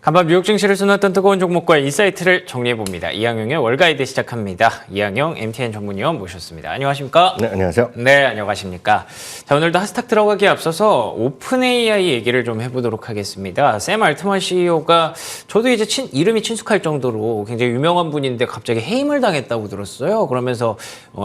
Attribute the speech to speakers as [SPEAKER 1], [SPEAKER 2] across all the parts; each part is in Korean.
[SPEAKER 1] 한번 미국 증시를 수놓았던 뜨거운 종목과 인사이트를 정리해봅니다. 이항용의 월가이드 시작합니다. 이항용 MTN 전문위원 모셨습니다. 안녕하십니까?
[SPEAKER 2] 네, 안녕하세요.
[SPEAKER 1] 네, 안녕하십니까? 자, 오늘도 핫스탁 들어가기에 앞서서 오픈 AI 얘기를 좀 해보도록 하겠습니다. 샘 알트만 CEO가 저도 이제 이름이 친숙할 정도로 굉장히 유명한 분인데 갑자기 해임을 당했다고 들었어요. 그러면서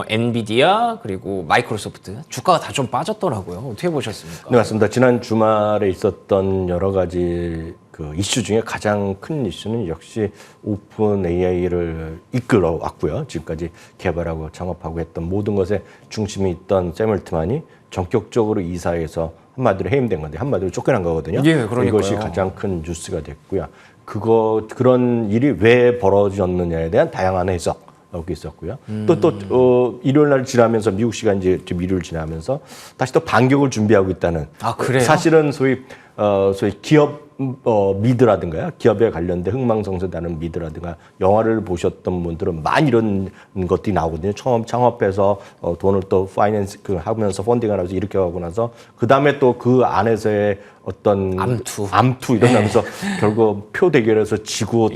[SPEAKER 1] 엔비디아 그리고 마이크로소프트 주가가 다 좀 빠졌더라고요. 어떻게 보셨습니까?
[SPEAKER 2] 네, 맞습니다. 지난 주말에 있었던 여러 가지 이슈 중에 가장 큰 이슈는 역시 오픈 AI를 이끌어 왔고요. 지금까지 개발하고 창업하고 했던 모든 것에 중심이 있던 샘 알트만이 전격적으로 이사해서 한마디로 해임된 건데 한마디로 쫓겨난 거거든요.
[SPEAKER 1] 예, 그러니까요.
[SPEAKER 2] 이것이 가장 큰 뉴스가 됐고요. 그런 일이 왜 벌어졌느냐에 대한 다양한 해석. 여기 있었고요. 일요일 날 지나면서 미국 시간 이제 일요일 지나면서 다시 또 반격을 준비하고 있다는.
[SPEAKER 1] 아, 그래요?
[SPEAKER 2] 사실은 소위 기업 미드라든가요. 기업에 관련된 흥망성쇠다는 미드라든가 영화를 보셨던 분들은 많이 이런 것들이 나오거든요. 처음 창업해서 돈을 또 파이낸스 하면서 펀딩을 하면서 이렇게 하고 나서 그다음에 또 그 안에서의 어떤 암투 이런 하면서 결국 표 대결에서 지고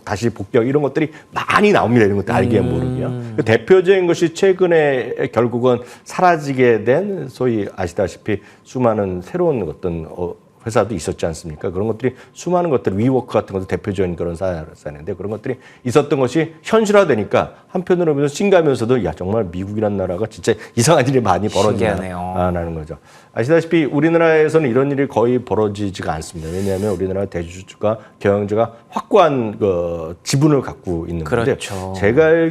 [SPEAKER 2] 다시 복귀 이런 것들이 많이 나옵니다. 이런 것들 알게 모르고요. 대표적인 것이 최근에 결국은 사라지게 된 소위 아시다시피 수많은 새로운 어떤 회사도 있었지 않습니까? 그런 것들이 수많은 것들, 위워크 같은 것도 대표적인 그런 사례인데 그런 것들이 있었던 것이 현실화되니까 한편으로 보면 신기하면서도 야 정말 미국이란 나라가 진짜 이상한 일이 많이 벌어지나라는 거죠. 아시다시피 우리나라에서는 이런 일이 거의 벌어지지가 않습니다. 왜냐하면 우리나라 대주주가 경영자가 확고한 지분을 갖고 있는 건데
[SPEAKER 1] 그렇죠.
[SPEAKER 2] 제가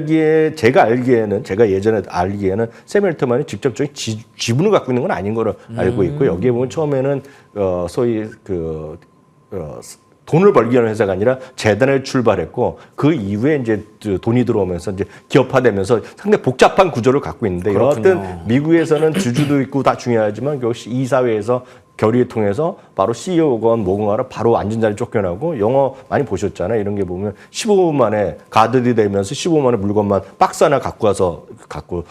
[SPEAKER 2] 예전에 알기에는 샘 알트만이 직접적인 지분을 갖고 있는 건 아닌 걸로 알고 있고 여기에 보면 처음에는 소위 돈을 벌기 위한 회사가 아니라 재단을 출발했고 그 이후에 이제 돈이 들어오면서 이제 기업화되면서 상당히 복잡한 구조를 갖고 있는데 여하튼 미국에서는 주주도 있고 다 중요하지만 역시 이사회에서 결의를 통해서 바로 CEO건 뭐건가를 바로 앉은 자리 쫓겨나고 영어 많이 보셨잖아요. 이런 게 보면 15분 만에 가드들이 되면서 15분 만에 물건만 박스 하나 갖고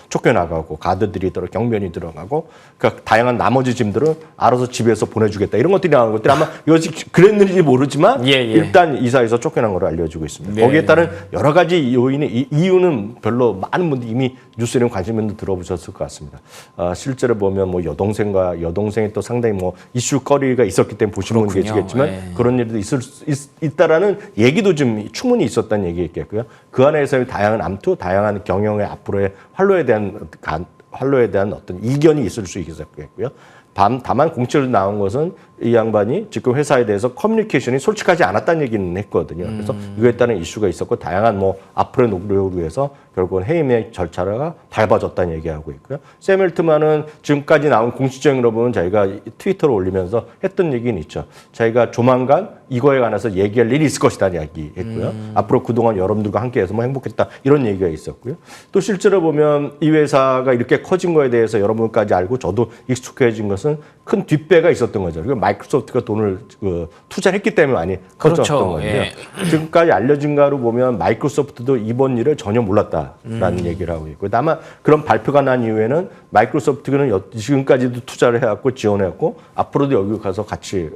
[SPEAKER 2] 쫓겨나가고 가드들이 경비원이 들어가고 그러니까 다양한 나머지 짐들은 알아서 집에서 보내주겠다. 이런 것들이 나오는 것들이 아마 이것이 그랬는지 모르지만 일단 이사에서 쫓겨난 걸로 알려지고 있습니다. 거기에 따른 여러 가지 이유는 별로 많은 분들이 이미 뉴스에 관심 있는 들어보셨을 것 같습니다. 실제로 보면 뭐 여동생이 또 상당히 이슈거리가 있었기 때문에 보시는 분 계시겠지만 그런 일도 있을 수 있다라는 얘기도 좀 충분히 있었다는 얘기겠고요. 그 안에서의 다양한 암투, 다양한 경영의 앞으로의 활로에 대한 어떤 이견이 있을 수 있었겠고요. 다만 공식으로 나온 것은 이 양반이 지금 회사에 대해서 커뮤니케이션이 솔직하지 않았다는 얘기는 했거든요. 그래서 이거에 따른 이슈가 있었고 다양한 앞으로의 노력을 위해서 결국은 해임의 절차가 밟아졌다는 얘기하고 있고요. 샘 알트만은 지금까지 나온 공식적으로 보면 자기가 트위터로 올리면서 했던 얘기는 있죠. 자기가 조만간 이거에 관해서 얘기할 일이 있을 것이다 얘기했고요. 앞으로 그동안 여러분들과 함께해서 행복했다 이런 얘기가 있었고요. 또 실제로 보면 이 회사가 이렇게 커진 거에 대해서 여러분까지 알고 저도 익숙해진 것은 큰 뒷배가 있었던 거죠. 그리고 마이크로소프트가 돈을 투자를 했기 때문에 많이 커졌던 건데요. 지금까지 알려진 바로 보면 마이크로소프트도 이번 일을 전혀 몰랐다라는 얘기를 하고 있고 다만 그런 발표가 난 이후에는 마이크로소프트는 지금까지도 투자를 해왔고 지원해왔고 앞으로도 여기 가서 같이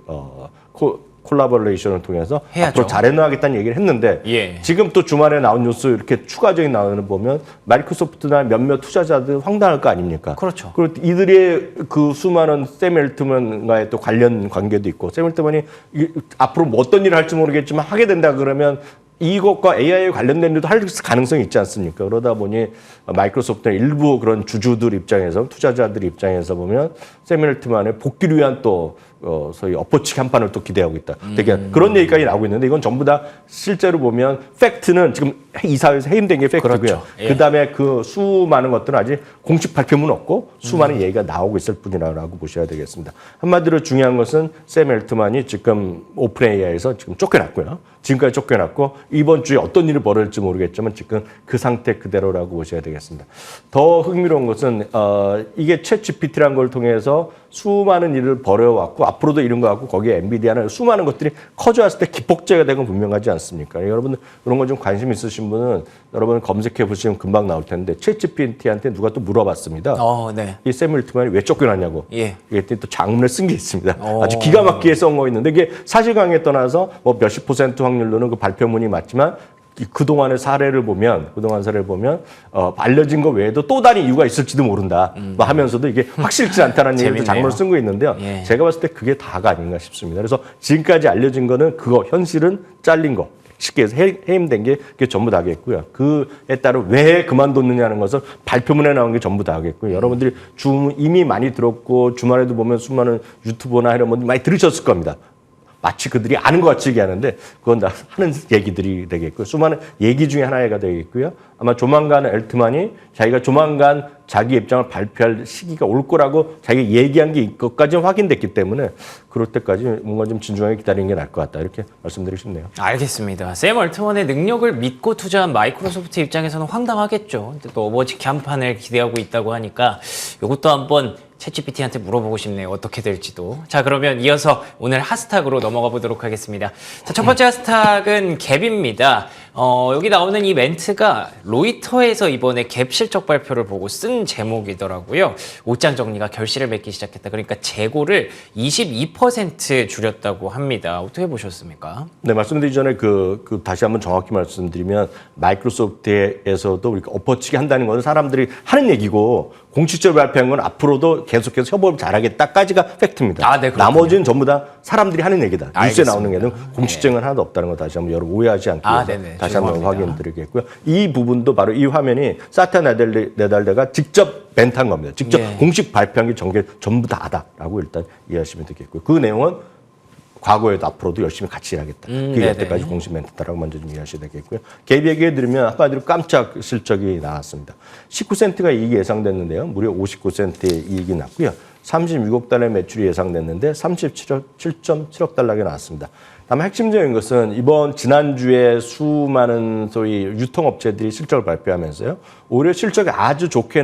[SPEAKER 2] 콜라보레이션을 통해서
[SPEAKER 1] 해야죠.
[SPEAKER 2] 앞으로 잘해나가겠다는 얘기를 했는데 지금 또 주말에 나온 뉴스 이렇게 추가적인 나오는 거 보면 마이크로소프트나 몇몇 투자자들 황당할 거 아닙니까?
[SPEAKER 1] 그렇죠.
[SPEAKER 2] 그리고 이들의 그 수많은 샘 알트만과의 또 관련 관계도 있고 샘 알트만이 앞으로 어떤 일을 할지 모르겠지만 하게 된다 그러면 이것과 AI에 관련된 일도 할 가능성이 있지 않습니까? 그러다 보니 마이크로소프트의 일부 그런 주주들 입장에서 투자자들 입장에서 보면 샘 알트만의 복귀를 위한 또 소위 엎어치기 한 판을 또 기대하고 있다. 되게 그런 얘기까지 나오고 있는데 이건 전부 다 실제로 보면 팩트는 지금 이사회에서 해임된 게 팩트고요.
[SPEAKER 1] 그렇죠.
[SPEAKER 2] 그다음에 그 수많은 것들은 아직 공식 발표문 없고 수많은 얘기가 나오고 있을 뿐이라고 보셔야 되겠습니다. 한마디로 중요한 것은 샘 알트만이 지금 오픈 AI에서 지금 쫓겨났고요. 지금까지 쫓겨났고 이번 주에 어떤 일이 벌어질지 모르겠지만 지금 그 상태 그대로라고 보셔야 되겠습니다. 더 흥미로운 것은 이게 챗 GPT라는 걸 통해서 수많은 일을 벌여왔고 앞으로도 이런 거 갖고 거기에 엔비디아는 수많은 것들이 커져왔을 때 기폭제가 되건 분명하지 않습니까? 여러분 그런 거 좀 관심 있으신 분은 여러분 검색해 보시면 금방 나올 텐데 챗GPT한테 누가 또 물어봤습니다.
[SPEAKER 1] 네.
[SPEAKER 2] 이 샘 알트만이 왜 쫓겨났냐고.
[SPEAKER 1] 예.
[SPEAKER 2] 이게 또 장문을 쓴 게 있습니다. 아주 기가 막히게 쓴 거 있는데 이게 사실관계에 떠나서 뭐 몇십 % 확률로는 그 발표문이 맞지만 그동안 사례를 보면 알려진 거 외에도 또 다른 이유가 있을지도 모른다. 뭐 하면서도 이게 확실치 않다는 얘기도 장문을 쓴 거 있는데요.
[SPEAKER 1] 예.
[SPEAKER 2] 제가 봤을 때 그게 다가 아닌가 싶습니다. 그래서 지금까지 알려진 거는 그거 현실은 잘린 거. 쉽게 해서 해임된 게 그게 전부 다겠고요. 그에 따라 왜 그만뒀느냐는 것을 발표문에 나온 게 전부 다겠고요. 여러분들이 이미 많이 들었고 주말에도 보면 수많은 유튜버나 이런 분들 많이 들으셨을 겁니다. 마치 그들이 아는 것 같이 얘기하는데 그건 다 하는 얘기들이 되겠고요. 수많은 얘기 중에 하나가 되겠고요. 아마 조만간 엘트만이 자기가 조만간 자기 입장을 발표할 시기가 올 거라고 자기가 얘기한 게 이것까지는 확인됐기 때문에 그럴 때까지 뭔가 좀 진중하게 기다리는 게 나을 것 같다. 이렇게 말씀드리고 싶네요.
[SPEAKER 1] 알겠습니다. 샘 얼트먼의 능력을 믿고 투자한 마이크로소프트 입장에서는 황당하겠죠. 근데 또 오버워치 개판을 기대하고 있다고 하니까 이것도 한번 챗GPT한테 물어보고 싶네요. 어떻게 될지도. 자, 그러면 이어서 오늘 핫스탁으로 넘어가 보도록 하겠습니다. 자, 첫 번째 핫스탁은 갭입니다. 여기 나오는 이 멘트가 로이터에서 이번에 갭 실적 발표를 보고 쓴 제목이더라고요. 옷장 정리가 결실을 맺기 시작했다. 그러니까 재고를 22% 줄였다고 합니다. 어떻게 보셨습니까?
[SPEAKER 2] 네, 말씀드리기 전에 다시 한번 정확히 말씀드리면 마이크로소프트에서도 이렇게 엎어치기 한다는 것은 사람들이 하는 얘기고 공식적으로 발표한 건 앞으로도 계속해서 협업을 잘하겠다까지가 팩트입니다.
[SPEAKER 1] 네,
[SPEAKER 2] 나머지는 전부 다 사람들이 하는 얘기다. 뉴스에
[SPEAKER 1] 알겠습니다.
[SPEAKER 2] 나오는 게는 공식적인 건 하나도 없다는 거 다시 한번 여러분 오해하지 않기 위해서
[SPEAKER 1] 네네.
[SPEAKER 2] 다시 한번
[SPEAKER 1] 죄송합니다.
[SPEAKER 2] 확인드리겠고요. 이 부분도 바로 이 화면이 사티아 나델라가 직접 멘트한 겁니다. 직접 공식 발표한 게 전부 다다라고 일단 이해하시면 되겠고요. 그 내용은 과거에도 앞으로도 열심히 같이 일하겠다. 그게 여태까지 공식 멘트다라고 먼저 좀 이해하셔야 되겠고요. 갭 얘기해 드리면 아까도 깜짝 실적이 나왔습니다. 19센트가 이익이 예상됐는데요. 무려 59센트의 이익이 났고요. 36억 달러의 매출이 예상됐는데 37.7억 달러가 나왔습니다. 다만 핵심적인 것은 지난주에 수많은 소위 유통업체들이 실적을 발표하면서요. 오히려 실적이 아주 좋게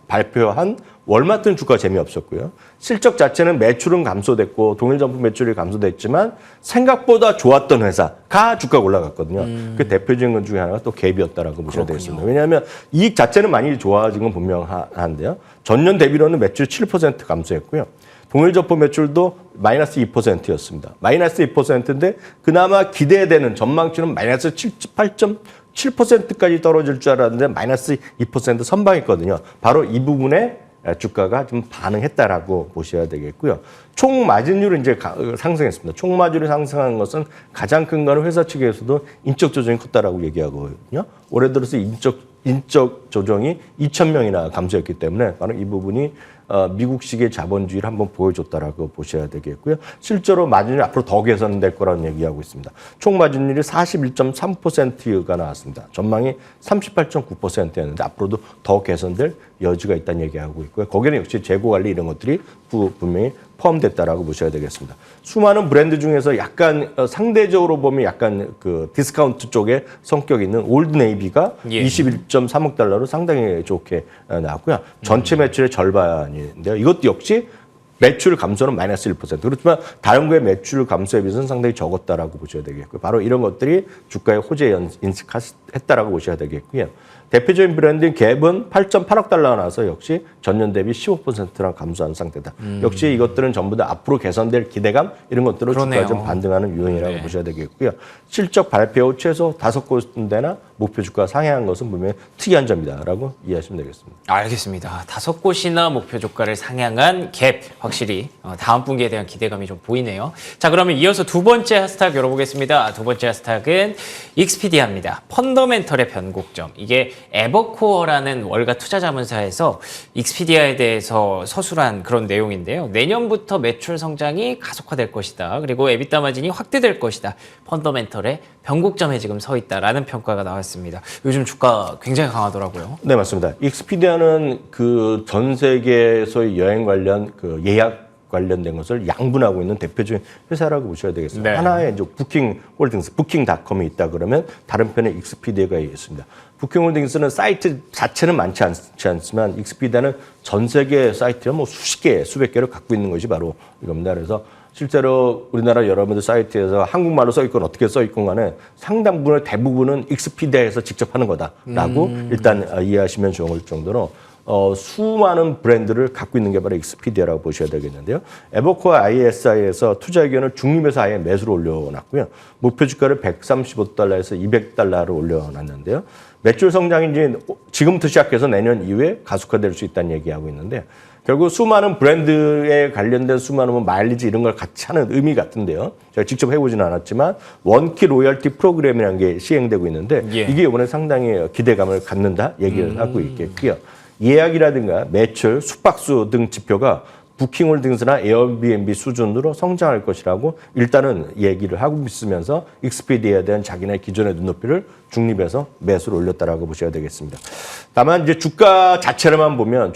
[SPEAKER 2] 발표한 월마트는 주가 재미없었고요. 실적 자체는 매출은 감소됐고 동일 점포 매출이 감소됐지만 생각보다 좋았던 회사가 주가가 올라갔거든요. 그 대표적인 것 중에 하나가 또 갭이었다라고 보셔야 되겠습니다. 왜냐하면 이익 자체는 많이 좋아진 건 분명한데요. 전년 대비로는 매출 7% 감소했고요. 동일 점포 매출도 마이너스 2%였습니다. 마이너스 2%인데 그나마 기대되는 전망치는 마이너스 8.7%까지 떨어질 줄 알았는데 마이너스 2% 선방했거든요. 바로 이 부분에 주가가 좀 반응했다라고 보셔야 되겠고요. 총 마진율은 이제 상승했습니다. 총 마진율이 상승한 것은 가장 큰 거는 회사 측에서도 인적 조정이 컸다라고 얘기하거든요. 올해 들어서 인적 조정이 2,000명이나 감소했기 때문에 바로 이 부분이 미국식의 자본주의를 한번 보여줬다라고 보셔야 되겠고요. 실제로 마진율이 앞으로 더 개선될 거라는 얘기하고 있습니다. 총 마진율이 41.3%가 나왔습니다. 전망이 38.9%였는데 앞으로도 더 개선될 여지가 있다는 얘기하고 있고요. 거기는 역시 재고 관리 이런 것들이 분명히 포함됐다라고 보셔야 되겠습니다. 수많은 브랜드 중에서 약간 상대적으로 보면 약간 그 디스카운트 쪽에 성격이 있는 올드 네이비가 21.3억 달러로 상당히 좋게 나왔고요. 전체 매출의 절반인데요. 이것도 역시 매출 감소는 마이너스 1%. 그렇지만 다른 거의 매출 감소에 비해서는 상당히 적었다라고 보셔야 되겠고요. 바로 이런 것들이 주가의 호재 인식했다라고 보셔야 되겠고요. 대표적인 브랜드인 갭은 8.8억 달러가 나와서 역시 전년 대비 15%나 감소한 상태다. 역시 이것들은 전부 다 앞으로 개선될 기대감 이런 것들로 주가가 좀 반등하는 요인이라고 보셔야 되겠고요. 실적 발표 후 최소 5군데나 목표 주가 상회한 것은 분명히 특이한 점이다라고 이해하시면 되겠습니다.
[SPEAKER 1] 알겠습니다. 5곳이나 목표 주가를 상향한 갭 확실히 다음 분기에 대한 기대감이 좀 보이네요. 자, 그러면 이어서 두 번째 핫스탁 열어보겠습니다. 두 번째 핫스탁은 익스피디아입니다. 펀더멘털의 변곡점. 이게 에버코어라는 월가 투자자문사에서 익스피디아에 대해서 서술한 그런 내용인데요. 내년부터 매출 성장이 가속화될 것이다. 그리고 에비타 마진이 확대될 것이다. 펀더멘털의 변곡점에 지금 서 있다라는 평가가 나왔습니다. 요즘 주가 굉장히 강하더라고요.
[SPEAKER 2] 네, 맞습니다. 익스피디아는 그 전 세계에서의 여행 관련 그 예약 관련된 것을 양분하고 있는 대표적인 회사라고 보셔야 되겠습니다.
[SPEAKER 1] 네.
[SPEAKER 2] 하나의 이제 부킹 홀딩스, 부킹닷컴이 있다 그러면 다른 편에 익스피디아가 있습니다. 부킹 홀딩스는 사이트 자체는 많지 않지만 익스피디아는 전 세계 사이트를 뭐 수십 개, 수백 개를 갖고 있는 것이 바로 이겁니다. 그래서 실제로 우리나라 여러분들 사이트에서 한국말로 써 있건 어떻게 써 있건 간에 상당 부분의 대부분은 익스피디아에서 직접 하는 거다라고 일단 이해하시면 좋을 정도로 수많은 브랜드를 갖고 있는 게 바로 익스피디아라고 보셔야 되겠는데요. 에버코어 ISI에서 투자 의견을 중립에서 아예 매수로 올려놨고요. 목표 주가를 135달러에서 200달러로 올려놨는데요. 매출 성장이 이제 지금부터 시작해서 내년 이후에 가속화될 수 있다는 얘기하고 있는데 결국 수많은 브랜드에 관련된 수많은 뭐 마일리지 이런 걸 같이 하는 의미 같은데요. 제가 직접 해보지는 않았지만 원키 로열티 프로그램이라는 게 시행되고 있는데 이게 이번에 상당히 기대감을 갖는다 얘기를 하고 있겠고요. 예약이라든가 매출, 숙박수 등 지표가 부킹홀딩스나 에어비앤비 수준으로 성장할 것이라고 일단은 얘기를 하고 있으면서 익스피디아에 대한 자기네 기존의 눈높이를 중립에서 매수를 올렸다라고 보셔야 되겠습니다. 다만 이제 주가 자체로만 보면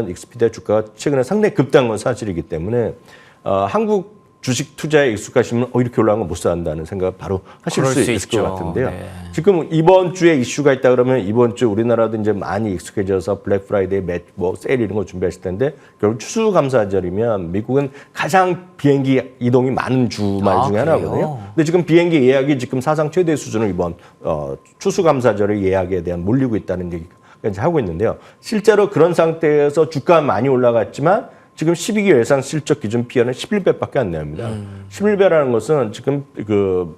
[SPEAKER 2] 익스피디아 주가가 최근에 상당히 급등한 건 사실이기 때문에 한국 주식 투자에 익숙하시면 이렇게 올라간 거 못 산다는 생각 바로 하실 수 있을
[SPEAKER 1] 있죠.
[SPEAKER 2] 것 같은데요.
[SPEAKER 1] 네.
[SPEAKER 2] 지금 이번 주에 이슈가 있다 그러면 이번 주 우리나라도 이제 많이 익숙해져서 블랙 프라이데이, 뭐 세일 이런 거 준비하실 텐데 결국 추수감사절이면 미국은 가장 비행기 이동이 많은 주말 중에 하나거든요. 근데 지금 비행기 예약이 지금 사상 최대 수준을 이번 추수감사절의 예약에 대한 몰리고 있다는 얘기가 이제 하고 있는데요. 실제로 그런 상태에서 주가 많이 올라갔지만 지금 12기 예상 실적 기준 PER은 11배밖에 안 나옵니다. 11배라는 것은 지금 그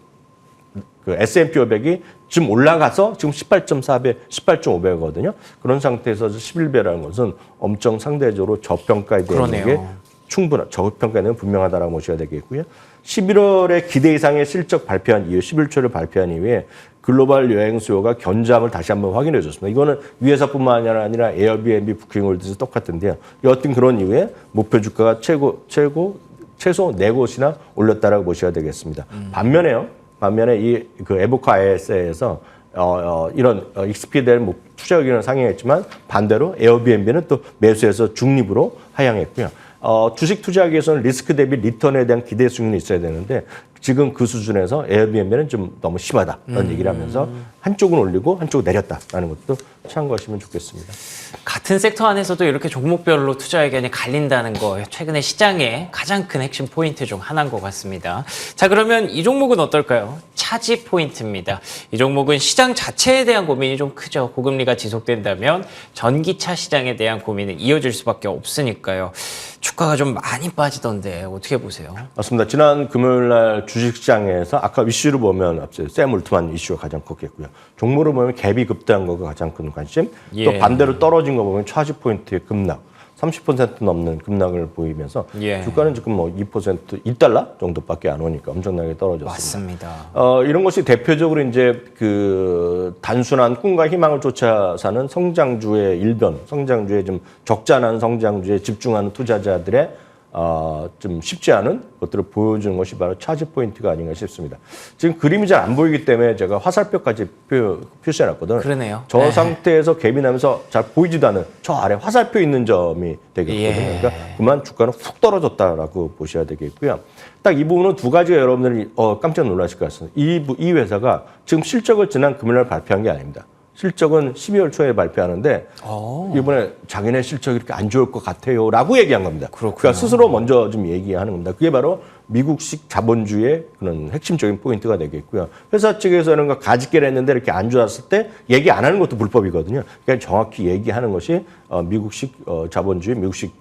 [SPEAKER 2] S&P 500이 지금 올라가서 지금 18.4배, 18.5배거든요. 그런 상태에서 11배라는 것은 엄청 상대적으로 저평가에 대한 게 충분한 저평가는 분명하다라고 보셔야 되겠고요. 11월에 기대 이상의 실적 발표한 이후 11초를 발표한 이후에 글로벌 여행 수요가 견조함을 다시 한번 확인해 줬습니다. 이거는 위에서뿐만 아니라 에어비앤비, 부킹홀딩스 똑같은데요. 여튼 그런 이후에 목표 주가가 최소 4곳이나 올렸다라고 보셔야 되겠습니다. 반면에 이 그 에버코어 IS에서 이런 익스피디아는 투자 의견을 상향했지만 반대로 에어비앤비는 또 매수해서 중립으로 하향했고요. 주식 투자하기 위해서는 리스크 대비 리턴에 대한 기대 수준이 있어야 되는데 지금 그 수준에서 에어비앤비는 좀 너무 심하다라는 얘기를 하면서 한쪽은 올리고 한쪽은 내렸다라는 것도 참고하시면 좋겠습니다.
[SPEAKER 1] 같은 섹터 안에서도 이렇게 종목별로 투자 의견이 갈린다는 거 최근에 시장의 가장 큰 핵심 포인트 중 하나인 것 같습니다. 자, 그러면 이 종목은 어떨까요? 차지 포인트입니다. 이 종목은 시장 자체에 대한 고민이 좀 크죠. 고금리가 지속된다면 전기차 시장에 대한 고민은 이어질 수밖에 없으니까요. 주가가 좀 많이 빠지던데 어떻게 보세요?
[SPEAKER 2] 맞습니다. 지난 금요일 날 주식시장에서 아까 이슈를 보면 앞서 샘 울트만 이슈가 가장 컸겠고요. 종목으로 보면 갭이 급등한 거가 가장 큰 관심. 또 반대로 떨어진 거 보면 차지 포인트의 급락. 30% 넘는 급락을 보이면서 주가는 지금 뭐 2%, 2달러 정도밖에 안 오니까 엄청나게 떨어졌습니다.
[SPEAKER 1] 맞습니다.
[SPEAKER 2] 이런 것이 대표적으로 이제 그 단순한 꿈과 희망을 쫓아 사는 성장주의 일변, 성장주의 좀 적잖은 성장주에 집중하는 투자자들의 좀 쉽지 않은 것들을 보여주는 것이 바로 차지 포인트가 아닌가 싶습니다. 지금 그림이 잘 안 보이기 때문에 제가 화살표까지 표시해놨거든요.
[SPEAKER 1] 그러네요.
[SPEAKER 2] 저 상태에서 갭이 나면서 잘 보이지도 않은 저 아래 화살표 있는 점이 되겠거든요. 그러니까 그만 주가는 훅 떨어졌다라고 보셔야 되겠고요. 딱 이 부분은 두 가지가 여러분들이 깜짝 놀라실 것 같습니다. 이 회사가 지금 실적을 지난 금요일 날 발표한 게 아닙니다. 실적은 12월 초에 발표하는데 이번에 자기네 실적이 이렇게 안 좋을 것 같아요 라고 얘기한 겁니다. 그러니까 스스로 먼저 좀 얘기하는 겁니다. 그게 바로 미국식 자본주의의 그런 핵심적인 포인트가 되겠고요. 회사 측에서는 가짓기를 했는데 이렇게 안 좋았을 때 얘기 안 하는 것도 불법이거든요. 그러니까 정확히 얘기하는 것이 미국식 자본주의, 미국식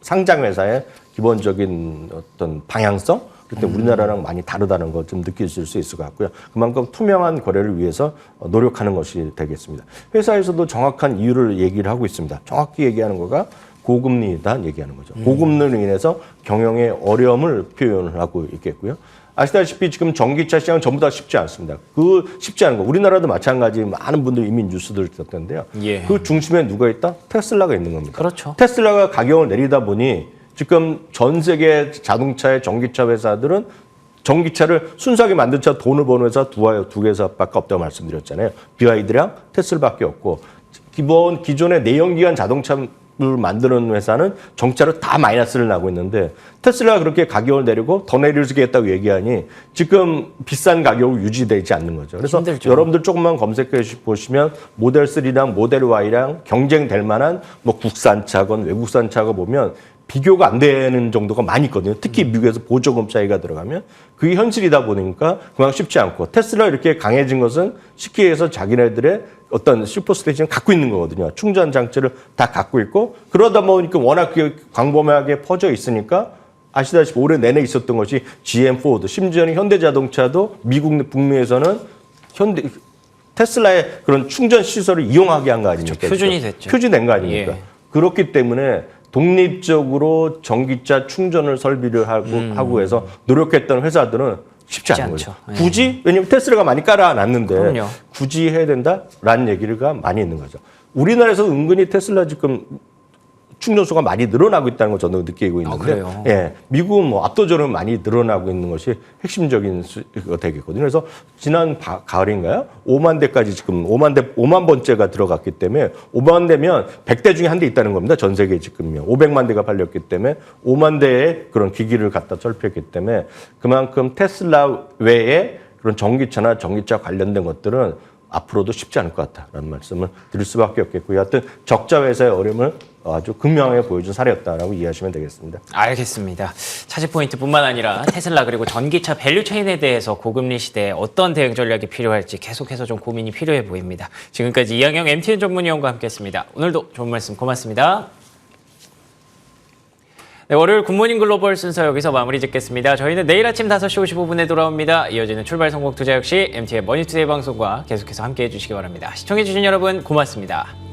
[SPEAKER 2] 상장회사의 기본적인 어떤 방향성, 그때 우리나라랑 많이 다르다는 것 좀 느끼실 수 있을 것 같고요. 그만큼 투명한 거래를 위해서 노력하는 것이 되겠습니다. 회사에서도 정확한 이유를 얘기를 하고 있습니다. 정확히 얘기하는 거가 고금리다 얘기하는 거죠. 고금리로 인해서 경영의 어려움을 표현을 하고 있겠고요. 아시다시피 지금 전기차 시장은 전부 다 쉽지 않습니다. 쉽지 않은 거. 우리나라도 마찬가지 많은 분들이 이미 뉴스들을 듣던데요. 그 중심에 누가 있다? 테슬라가 있는 겁니다.
[SPEAKER 1] 그렇죠.
[SPEAKER 2] 테슬라가 가격을 내리다 보니 지금 전 세계 자동차의 전기차 회사들은 전기차를 순수하게 만든 차 돈을 버는 회사 두 개 회사밖에 없다고 말씀드렸잖아요. BYD랑 테슬라밖에 없고 기존의 내연기관 자동차를 만드는 회사는 전기차로 다 마이너스를 나고 있는데 테슬라가 그렇게 가격을 내리고 더 내리겠다고 얘기하니 지금 비싼 가격으로 유지되지 않는 거죠. 그래서 힘들죠. 여러분들 조금만 검색해 보시면 모델 3랑 모델 Y랑 경쟁될 만한 뭐 국산차건 외국산차가 보면 비교가 안 되는 정도가 많이 있거든요. 특히 미국에서 보조금 차이가 들어가면 그게 현실이다 보니까 그만 쉽지 않고 테슬라 이렇게 강해진 것은 쉽게 해서 자기네들의 어떤 슈퍼스테이션을 갖고 있는 거거든요. 충전 장치를 다 갖고 있고 그러다 보니까 워낙 광범위하게 퍼져 있으니까 아시다시피 올해 내내 있었던 것이 GM, 포드, 심지어는 현대자동차도 미국 북미에서는 테슬라의 그런 충전 시설을 이용하게 한 거 아닙니까?
[SPEAKER 1] 그렇죠. 표준이 됐죠.
[SPEAKER 2] 표준된 거 아닙니까?
[SPEAKER 1] 예.
[SPEAKER 2] 그렇기 때문에 독립적으로 전기차 충전을 설비를 하고 해서 노력했던 회사들은 쉽지 않은 거죠.
[SPEAKER 1] 않죠.
[SPEAKER 2] 굳이 왜냐면 테슬라가 많이 깔아놨는데
[SPEAKER 1] 그럼요.
[SPEAKER 2] 굳이 해야 된다라는 얘기가 많이 있는 거죠. 우리나라에서 은근히 테슬라 지금 충전소가 많이 늘어나고 있다는 걸 저는 느끼고 있는데,
[SPEAKER 1] 그래요?
[SPEAKER 2] 예, 미국은 뭐 압도적으로 많이 늘어나고 있는 것이 핵심적인 수가 되겠거든요. 그래서 지난 가을인가요? 5만 대까지 지금 5만 번째가 들어갔기 때문에 5만 대면 100대 중에 한 대 있다는 겁니다. 전 세계 지금요. 500만 대가 팔렸기 때문에 5만 대의 그런 기기를 갖다 설치했기 때문에 그만큼 테슬라 외에 그런 전기차나 전기차 관련된 것들은 앞으로도 쉽지 않을 것 같다라는 말씀을 드릴 수밖에 없겠고요. 하여튼 적자 회사의 어려움을 아주 극명하게 보여준 사례였다라고 이해하시면 되겠습니다.
[SPEAKER 1] 알겠습니다. 차지 포인트뿐만 아니라 테슬라 그리고 전기차 밸류 체인에 대해서 고금리 시대에 어떤 대응 전략이 필요할지 계속해서 좀 고민이 필요해 보입니다. 지금까지 이항영 MTN 전문위원과 함께했습니다. 오늘도 좋은 말씀 고맙습니다. 네, 월요일 굿모닝 글로벌 순서 여기서 마무리 짓겠습니다. 저희는 내일 아침 5시 55분에 돌아옵니다. 이어지는 출발 성공 투자 역시 MTN 머니투데이 방송과 계속해서 함께해 주시기 바랍니다. 시청해 주신 여러분 고맙습니다.